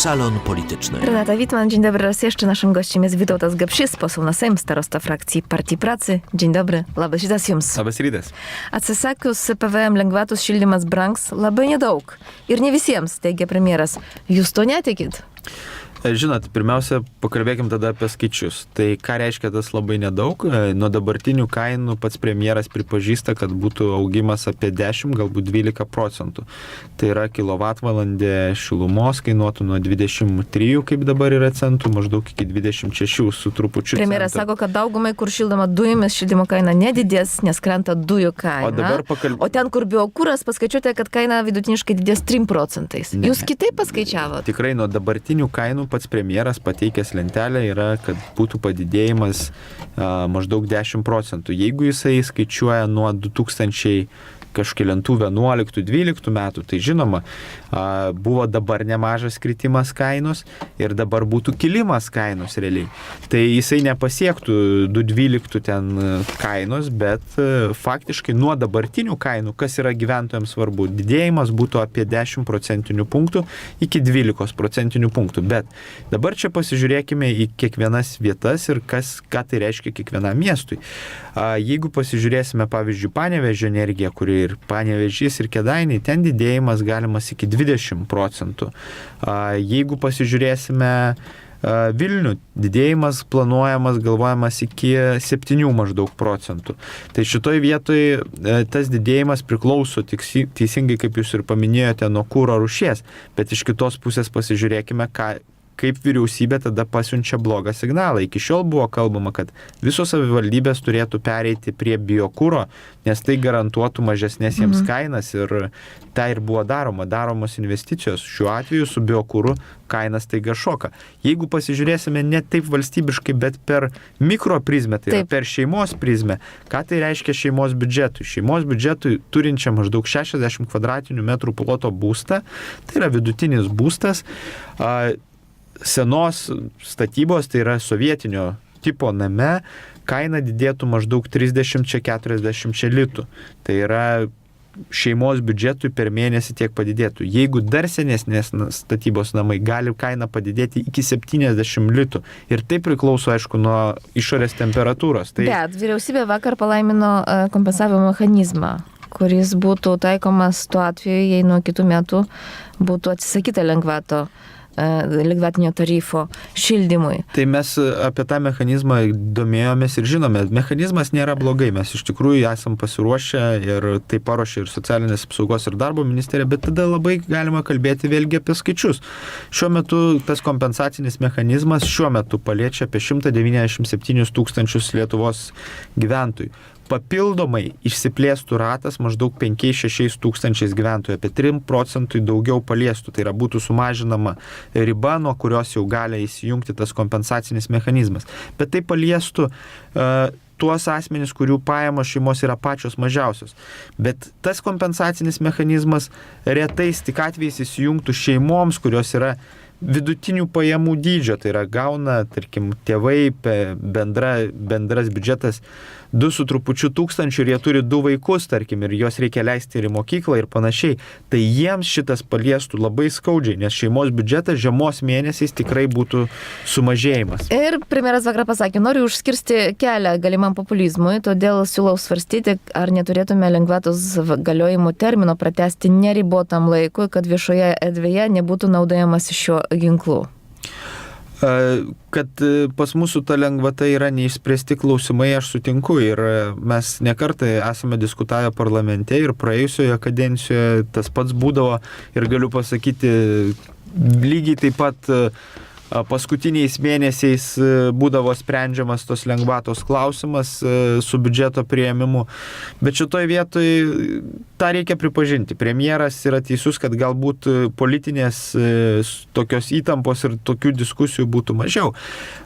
Salon Polityczny. Renata Wittmann, dzień dobry raz jeszcze. Naszym gościem jest Vytautas Gapšys, poseł na Sejm, starosta frakcji Partii Pracy. Dzień dobry, labas rytas jums. Labas rytas. Atsisakius PVM lengvatos šildymas brangs labai nedaug. Ir ne visiems, teigia premjeras. Jūs to netikit? Žinot, pirmiausia, pakalbėkim tada apie skaičius. Tai ką reiškia tas labai nedaug? Nuo dabartinių kainų pats premjeras pripažįsta, kad būtų augimas apie 10, galbūt 12%. Tai yra kilovatvalandė šilumos kainuotų nuo 23, kaip dabar yra centų, maždaug iki 26 su trupučiu. Premjeras sako, kad daugumai, kur šildoma dujomis, šildymo kaina nedidės, nes krenta dujų kaina. O ten, kur biokuras, paskaičiuote, kad kaina vidutiniškai didės 3%. Jūs kitaip paskaičiavot? Tikrai nuo dabartinių kainų pats premjeras pateikęs lentelę yra, kad būtų padidėjimas maždaug 10%. Jeigu jisai skaičiuoja nuo 2000 kažkelintų 11-12 metų, tai žinoma, buvo dabar nemažas kritimas kainos ir dabar būtų kilimas kainos realiai. Tai jisai nepasiektų 212 ten kainos, bet faktiškai nuo dabartinių kainų, kas yra gyventojams svarbu, didėjimas būtų apie 10 procentinių punktų iki 12 procentinių punktų. Bet dabar čia pasižiūrėkime į kiekvienas vietas ir ką tai reiškia kiekvienam miestui. Jeigu pasižiūrėsime, pavyzdžiui, Panevėžio energiją, kuri ir Panevėžys ir Kėdainiai, ten didėjimas galimas iki 20 procentų. Jeigu pasižiūrėsime Vilnių, didėjimas planuojamas, galvojamas iki 7 maždaug procentų. Tai šitoj vietoj tas didėjimas priklauso teisingai, kaip jūs ir paminėjote, nuo kuro rūšies, bet iš kitos pusės pasižiūrėkime, kaip vyriausybė tada pasiunčia blogą signalą. Iki šiol buvo kalbama, kad visos savivaldybės turėtų pereiti prie biokuro, nes tai garantuotų mažesnės jiems kainas ir tai ir buvo daromos investicijos. Šiuo atveju su biokuru kainas taiga šoka. Jeigu pasižiūrėsime ne taip valstybiškai, bet per mikroprizmę, tai yra per šeimos prizmę, ką tai reiškia šeimos biudžetui? Šeimos biudžetui turinčią maždaug 60 kvadratinių metrų ploto būstą, tai yra vidutinis būstas, senos statybos, tai yra sovietinio tipo name, kaina didėtų maždaug 30-40 litų. Tai yra šeimos biudžetui per mėnesį tiek padidėtų. Jeigu dar senesnės statybos namai, gali kaina padidėti iki 70 litų. Ir tai priklauso, aišku, nuo išorės temperatūros. Bet vyriausybė vakar palaimino kompensavimo mechanizmą, kuris būtų taikomas tuo atveju, jei nuo kitų metų būtų atsisakyta lengvatinio tarifo šildymui. Tai mes apie tą mechanizmą domėjomės ir žinome, mechanizmas nėra blogai, mes iš tikrųjų esam pasiruošę ir tai paruošė ir socialinės apsaugos ir darbo ministerija, bet tada labai galima kalbėti vėlgi apie skaičius. Šiuo metu tas kompensacinis mechanizmas šiuo metu paliečia apie 197 tūkstančius Lietuvos gyventojų. Papildomai išsiplėstų ratas maždaug 5-6 tūkstančiais gyventojų, apie 3 procentų daugiau paliestų. Tai yra būtų sumažinama riba, nuo kurios jau gali įsijungti tas kompensacinis mechanizmas. Bet tai paliestų tuos asmenys, kurių pajamos šeimos yra pačios mažiausios. Bet tas kompensacinis mechanizmas retais tik atvejais įsijungtų šeimoms, kurios yra vidutinių pajamų dydžio, tai yra gauna, tarkim, tėvai, bendras biudžetas 2 su trupučiu tūkstančių ir jie turi 2 vaikus, tarkim, ir juos reikia leisti ir į mokyklą ir panašiai. Tai jiems šitas paliestų labai skaudžiai, nes šeimos biudžetas žiemos mėnesiais tikrai būtų sumažėjimas. Ir premjeras vakar pasakė, noriu užskirsti kelią galimam populizmui, todėl siūlau svarstyti, ar neturėtume lengvatos galiojimo termino pratęsti neribotam laikui, kad viešoje erdvėje nebūtų naudojamas šiuo ginklu. Kad pas mūsų ta lengvata yra neišspręsti klausimai, aš sutinku ir mes nekartą esame diskutavę parlamente ir praėjusioje kadencijoje tas pats būdavo ir galiu pasakyti lygiai taip pat paskutiniais mėnesiais būdavo sprendžiamas tos lengvatos klausimas su biudžeto priėmimu. Bet šitoj vietoj tą reikia pripažinti. Premjeras yra teisus, kad galbūt politinės tokios įtampos ir tokių diskusijų būtų mažiau.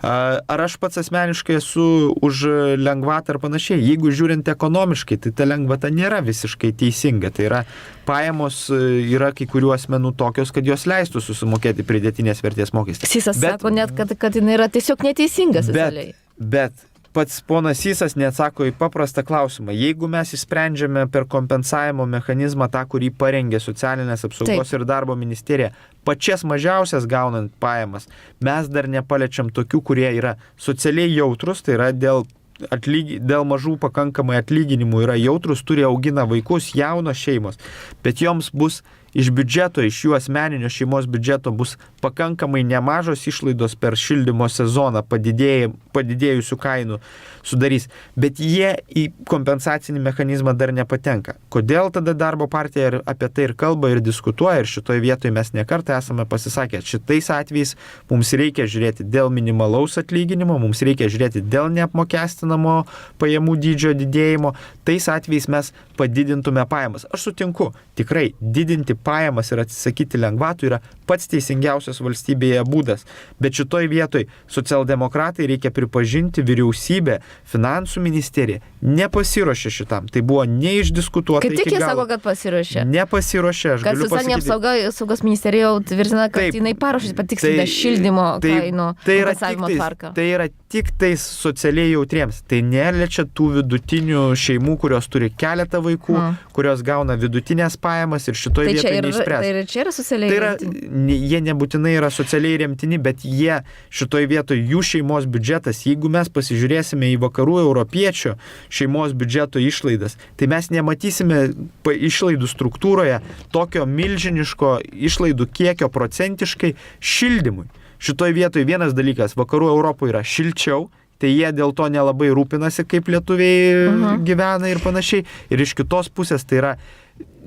Ar aš pats asmeniškai esu už lengvatą ar panašiai? Jeigu žiūrint ekonomiškai, tai ta lengvata nėra visiškai teisinga. Tai yra pajamos yra kai kurių asmenų tokios, kad jos leistų susimokėti pridėtinės vertės mokestį. Sako net, kad jinai yra tiesiog neteisinga socialiai. Bet pats ponas Sysas neatsako į paprastą klausimą. Jeigu mes įsprendžiame per kompensavimo mechanizmą tą, kurį parengė socialinės apsaugos ir darbo ministerija, pačias mažiausias gaunant pajamas, mes dar nepaliečiam tokių, kurie yra socialiai jautrus, tai yra dėl mažų pakankamai atlyginimų yra jautrus, turi augina vaikus, jaunos šeimos, bet joms bus iš biudžeto, iš jų asmeninio šeimos biudžeto bus pakankamai nemažos išlaidos per šildymo sezoną padidėjusių kainų sudarys, bet jie į kompensacinį mechanizmą dar nepatenka. Kodėl tada darbo partija apie tai ir kalba ir diskutuoja ir šitoje vietoje mes nekartą esame pasisakę, šitais atvejais mums reikia žiūrėti dėl minimalaus atlyginimo, mums reikia žiūrėti dėl neapmokestinamo pajamų dydžio didėjimo, tais atvejais mes padidintume pajamas. Aš sutinku, tikrai didinti pajamas ir atsisakyti lengvatų yra pats teisingiausias valstybėje būdas. Bet šitoj vietoj socialdemokratai, reikia pripažinti, vyriausybė, finansų ministerija nepasiruošė šitam. Tai buvo neišdiskutuota iki galo. Kaip tik jie sako, kad pasiruošė? Nepasiruošė, aš galiu pasakyti. Kad socialinė apsaugos ministerija jau tvirtina, kad jinai paruošė patikslinę šildymo kainų kompensavimo tvarką. Tai yra tik tais socialiai jautriems. Tai neliečia tų vidutinių šeimų, kurios turi keletą vaikų, kurios gauna vidutinės pajamas ir šitoje vietoje neišspręs. Tai čia yra socialiai remtini. Jie nebūtinai yra socialiai remtini, bet jie šitoje vietoje, jų šeimos biudžetas, jeigu mes pasižiūrėsime į vakarų europiečio šeimos biudžeto išlaidas, tai mes nematysime išlaidų struktūroje tokio milžiniško išlaidų kiekio procentiškai šildymui. Šitoje vietoje vienas dalykas, vakarų Europoje yra šilčiau, tai jie dėl to nelabai rūpinasi, kaip lietuviai gyvena ir panašiai. Ir iš kitos pusės tai yra,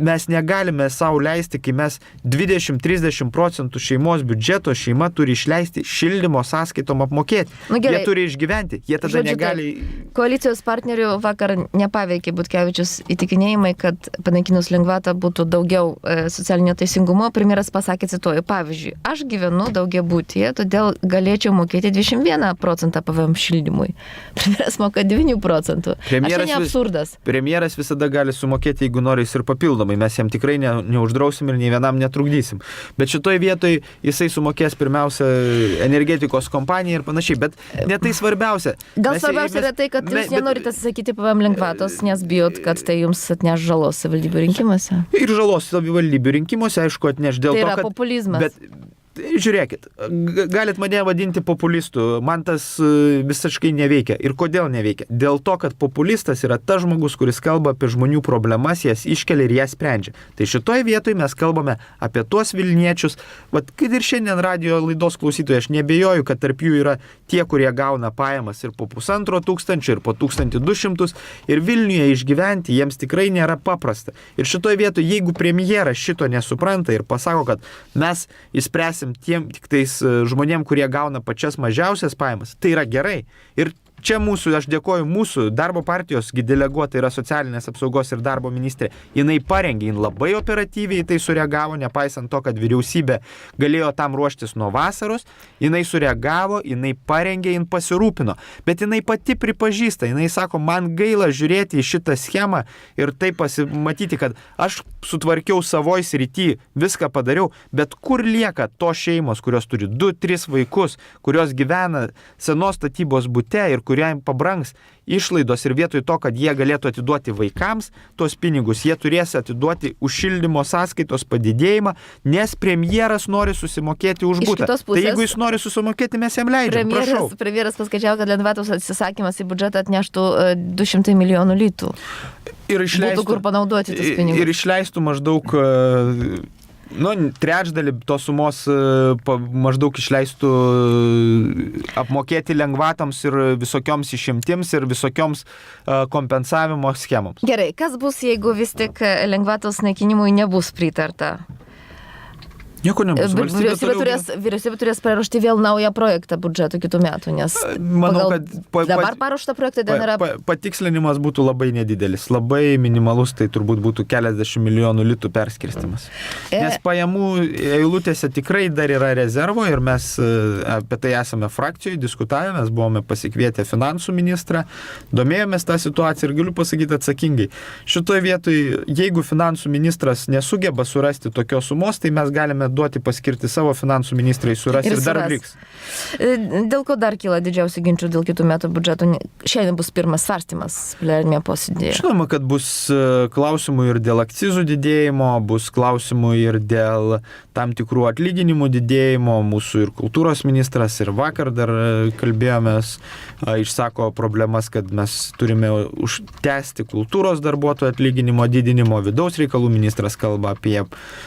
mes negalime savo leisti, kai mes 20-30% šeimos biudžeto šeima turi išleisti šildymo sąskaitom apmokėti. Jie turi išgyventi, jie tada negali... Koalicijos partnerių vakar nepaveikė Butkevičius įtikinėjimai, kad panaikinus lengvatą būtų daugiau socialinio teisingumo. Premjeras pasakė, cituoju, pavyzdžiui, aš gyvenu daugiabutyje, todėl galėčiau mokėti 21% PVM šildymui. Premjeras moka 9%. Aš tai ne absurdas. Premjeras visada gali sumokėti, jeigu nori ir papildomai. Mes jam tikrai neuždrausim ir nei vienam netrukdysim. Bet šitoje vietoje jisai sumokės pirmiausia energetikos kompanijai ir panašiai. Bet ne tai svarbiausia. Gal svarbiausia yra tai, kad jūs nenorite atsisakyti PVM lengvatos, nes bijot, kad tai jums atneš žalos savivaldybių rinkimuose. Ir žalos savivaldybių rinkimuose, aišku, atneš dėl to, kad... Tai yra populizmas. Bet, žiūrėkit, galit mane vadinti populistu, man tas visiškai neveikia. Ir kodėl neveikia? Dėl to, kad populistas yra tas žmogus, kuris kalba apie žmonių problemas, jas iškelia ir jas sprendžia. Tai šitoje vietoje mes kalbame apie tuos Vilniečius. Vat, kad ir šiandien radio laidos klausytojai, aš nebejoju, kad tarp jų yra tie, kurie gauna pajamas ir po 1500, ir po 1200. Ir Vilniuje išgyventi jiems tikrai nėra paprasta. Ir šitoje vietoje, jeigu premjeras šito nesupranta ir pasako, kad mes įspręsim tiem tik tais žmonėm, kurie gauna pačias mažiausias pajamas, tai yra gerai. Ir čia aš dėkoju mūsų darbo partijos deleguota yra socialinės apsaugos ir darbo ministrė. Jinai parengė, jin labai operatyviai tai sureagavo, nepaisant to, kad vyriausybė galėjo tam ruoštis nuo vasaros. Jinai sureagavo, jinai parengė, jin pasirūpino. Bet jinai pati pripažįsta, jinai sako, man gaila žiūrėti į šitą schemą ir taip pasimatyti, kad aš sutvarkiau savoj srity, viską padariau, bet kur lieka tos šeimos, kurios turi 2-3 vaikus, kurios gyvena senos statybos bute ir kuriam pabrangs išlaidos ir vietoj to, kad jie galėtų atiduoti vaikams tos pinigus, jie turės atiduoti už šildymo sąskaitos padidėjimą, nes premjeras nori susimokėti už butą. Tai jeigu jis nori susimokėti, mes jam leidžiam, prašau. Premjeras paskaičiavo, kad lengvatos atsisakymas į biudžetą atneštų 200 milijonų litų. Ir išleistų, būtų kur panaudoti tos pinigus. Ir išleistų maždaug... trečdalį tos sumos maždaug išleistų apmokėti lengvatams ir visokioms išimtims ir visokioms kompensavimo schemoms. Gerai, kas bus, jeigu vis tik lengvatos naikinimui nebus pritarta? Nieko nebus. Vyriausybė turės paruošti vėl naują projektą biudžeto kitų metų, nes manau, kad dabar paruoštą projektą ten yra... Patikslinimas būtų labai nedidelis, labai minimalus, tai turbūt būtų keliasdešimt milijonų litų perskirstimas. Nes pajamų eilutėse tikrai dar yra rezervo ir mes apie tai esame frakcijoje diskutavę, mes buvome pasikvietę finansų ministrą, domėjomės tą situaciją ir galiu pasakyti atsakingai. Šitoje vietoje, jeigu finansų ministras nesugeba surasti tokios sumos, tai mes galime duoti paskirti savo finansų ministrai, suras ir dar liks. Dėl ko dar kyla didžiausių ginčių dėl kitų metų biudžeto? Šiandien bus pirmas svarstymas plenariniame posėdėje. Žinoma, kad bus klausimų ir dėl akcizų didėjimo, bus klausimų ir dėl tam tikrų atlyginimų didėjimo. Mūsų ir kultūros ministras ir vakar dar kalbėjomės, išsako problemas, kad mes turime užtęsti kultūros darbuotojų atlyginimo didinimo. Vidaus reikalų ministras kalba apie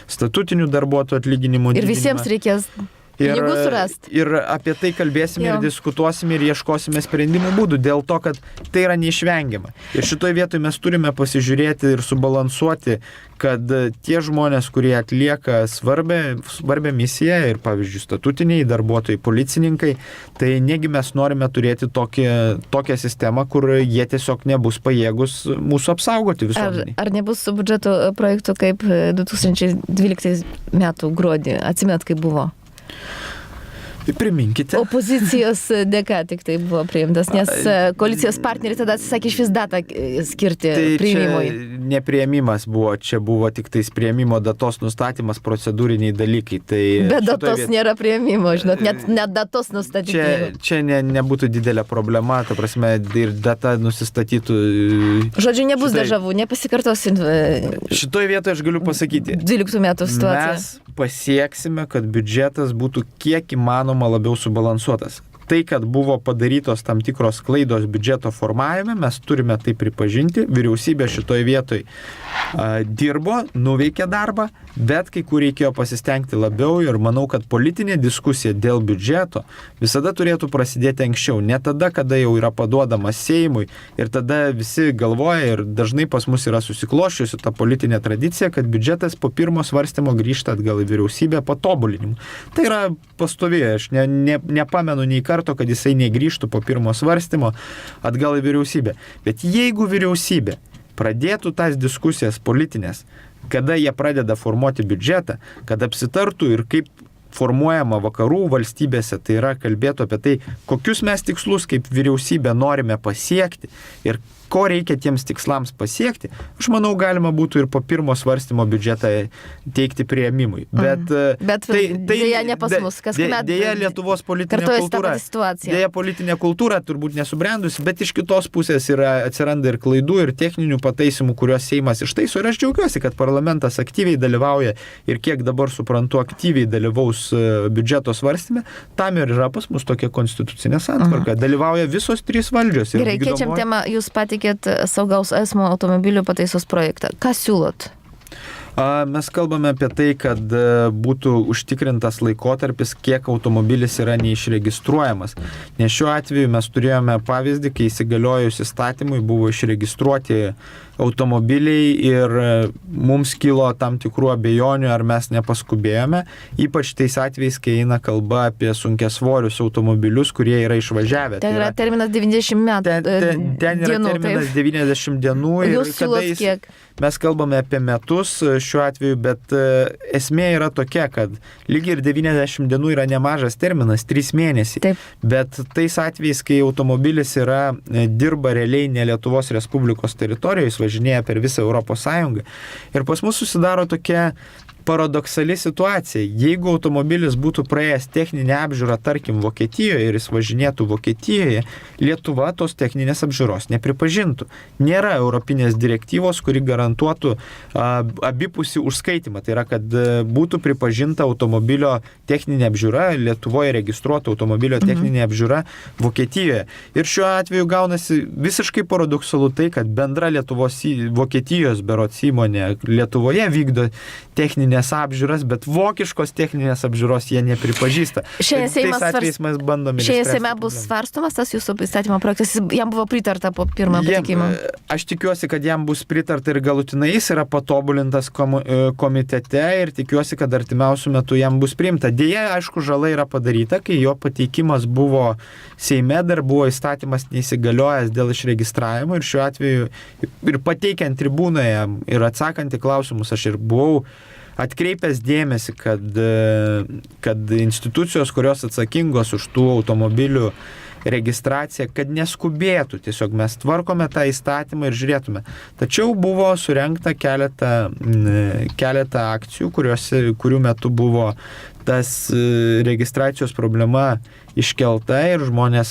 statutinių darbuotojų atlyginimų didinimą. Ir visiems reikės pinigų surasti. Ir apie tai kalbėsime ir diskutuosime ir ieškosime sprendimų būdų, dėl to, kad tai yra neišvengiama. Ir šitoje vietoje mes turime pasižiūrėti ir subalansuoti, kad tie žmonės, kurie atlieka svarbę misiją ir, pavyzdžiui, statutiniai darbuotojai, policininkai, tai negi mes norime turėti tokią sistemą, kur jie tiesiog nebus pajėgus mūsų apsaugoti visuomenį. Ar nebus su biudžeto projektu kaip 2012 metų gruodį? Atsimenat, kaip buvo? Priminkite. Opozicijos dėka tik tai buvo priimtas, nes koalicijos partneriai tada atsisakė iš vis datą skirti priėmimui. Tai nepriėmimas buvo, čia buvo tik tais priėmimo datos nustatymas, procedūriniai dalykai. Tai bet datos nėra priėmimo, žinot, net datos nustatyti. Čia nebūtų didelė problema, ta prasme, ir data nusistatytų. Žodžiu, nebus dežavų, nepasikartos. Šitoje vietoje aš galiu pasakyti. 12 metų situacija. Mes pasieksime, kad biudžetas būtų kiek įmanoma labiau subalansuotas. Tai, kad buvo padarytos tam tikros klaidos biudžeto formavime, mes turime tai pripažinti. Vyriausybė šitoje vietoje dirbo, nuveikė darbą, bet kai kur reikėjo pasistengti labiau ir manau, kad politinė diskusija dėl biudžeto visada turėtų prasidėti anksčiau, ne tada, kada jau yra paduodamas Seimui ir tada visi galvoja ir dažnai pas mus yra susikloščiusi ta politinė tradicija, kad biudžetas po pirmo svarstymo grįžta atgal į vyriausybę patobulinimu. Tai yra pastoviai, aš nepamenu nei karto, kad jisai negrįžtų po pirmo svarstymo atgal į vyriausybę. Bet jeigu vyriausybė pradėtų tas diskusijas politinės, kada jie pradeda formuoti biudžetą, kad apsitartų ir kaip formuojama vakarų valstybėse, tai yra kalbėtų apie tai, kokius mes tikslus kaip vyriausybė norime pasiekti ir ko reikia tiems tikslams pasiekti, aš manau, galima būtų ir po pirmo svarstymo biudžetą teikti priėmimui. Bet tai dėja ne pas mus, kas met dėja Lietuvos politinė kultūra turbūt nesubrendusi, bet iš kitos pusės atsiranda ir klaidų, ir techninių pataisimų, kuriuos Seimas ištaiso. Ir aš džiaugiuosi, kad parlamentas aktyviai dalyvauja ir kiek dabar suprantu, aktyviai dalyvaus biudžeto svarstyme. Tam ir yra pas mus tokia konstitucinė santvarka. Dalyvauja visos trys valdžios. Gerai, keičiam temą, jūs patikėt saugaus eismo automobilių pataisos projektą. Ką siūlot? Mes kalbame apie tai, kad būtų užtikrintas laikotarpis, kiek automobilis yra neišregistruojamas. Nes šiuo atveju mes turėjome pavyzdį, kai įsigaliojus įstatymui buvo išregistruoti automobiliai ir mums kilo tam tikrų abejonių, ar mes nepaskubėjome, ypač tais atvejais, kai eina kalba apie sunkiasvorius automobilius, kurie yra išvažiavę. Ten yra terminas 90 metų. Ten yra terminas 90 dienų. Jūs siūlot kiek? Mes kalbame apie metus šiuo atveju, bet esmė yra tokia, kad lygiai ir 90 dienų yra nemažas terminas, 3 mėnesiai. Taip. Bet tais atvejais, kai automobilis dirba realiai ne Lietuvos Respublikos teritorijoje, važinėja per visą Europos Sąjungą. Ir pas mus susidaro tokia paradoksali situacija. Jeigu automobilis būtų praėjęs techninę apžiūrą, tarkim, Vokietijoje ir jis važinėtų Vokietijoje, Lietuva tos techninės apžiūros nepripažintų. Nėra europinės direktyvos, kuri garantuotų abipusį užskaitimą. Tai yra, kad būtų pripažinta automobilio techninė apžiūra, Lietuvoje registruota automobilio techninė apžiūra Vokietijoje. Ir šiuo atveju gaunasi visiškai paradoksalu tai, kad bendra Vokietijos berods įmonė Lietuvoje vykdo techninės apžiūras, bet vokiškos techninės apžiūros jie nepripažįsta. Šiandien Seime bus svarstomas tas jūsų įstatymo projektas, jam buvo pritarta po pirmą patikimą. Aš tikiuosi, kad jam bus pritarta ir galutinai jis yra patobulintas komitete ir tikiuosi, kad artimiausių metų jam bus priimta. Deja, aišku, žala yra padaryta, kai jo pateikimas buvo Seime, dar buvo įstatymas neįsigaliojęs dėl išregistravimo ir šiuo atveju ir pateikiant tribūnoje ir atsakant į klausimus aš ir buvau atkreipęs dėmesį, kad institucijos, kurios atsakingos už tų automobilių registraciją, kad neskubėtų. Tiesiog mes tvarkome tą įstatymą ir žiūrėtume. Tačiau buvo surengta keletą akcijų, kurių metu buvo tas registracijos problema iškelta ir žmonės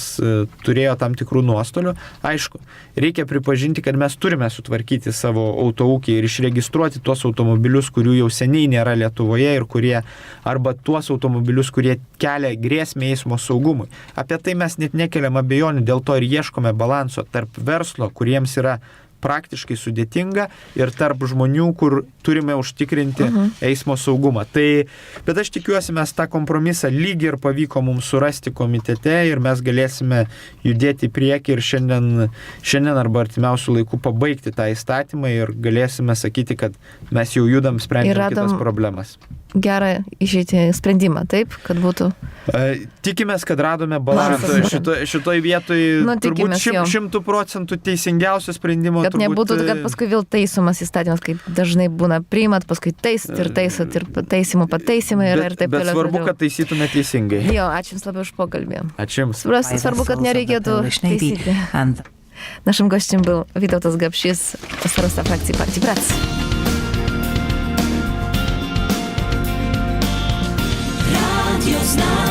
turėjo tam tikrų nuostolių. Aišku, reikia pripažinti, kad mes turime sutvarkyti savo autoūkį ir išregistruoti tuos automobilius, kurių jau seniai nėra Lietuvoje ir kurie, arba tuos automobilius, kurie kelia grėsmę eismo saugumui. Apie tai mes net nekeliam abejonių, dėl to ir ieškome balanso tarp verslo, kuriems yra praktiškai sudėtinga, ir tarp žmonių, kur turime užtikrinti eismo saugumą. Bet aš tikiuosi, mes tą kompromisą lygiai ir pavyko mums surasti komitete ir mes galėsime judėti į priekį ir šiandien arba artimiausių laikų pabaigti tą įstatymą ir galėsime sakyti, kad mes jau judam sprendžiam kitas problemas. Gerą išeitį sprendimą, taip, kad būtų. Tikimės, kad radome balansą šitoj vietoj, turbūt 100% teisingiausio sprendimo. Kad nebūtų, kad paskui vėl taisomas įstatymas, kaip dažnai būna priimat, paskui taisot ir taisimų pataisimai ir taip toliau. Bet svarbu, kad taisytume teisingai. Jo, ačiū Jums labai už pokalbį. Ačiū Jums. Svarbu, kad nereikėtų taisyti. Нашим гостем был Vytautas Gapšys, староста фракции партии «Братц». Radio Znamie.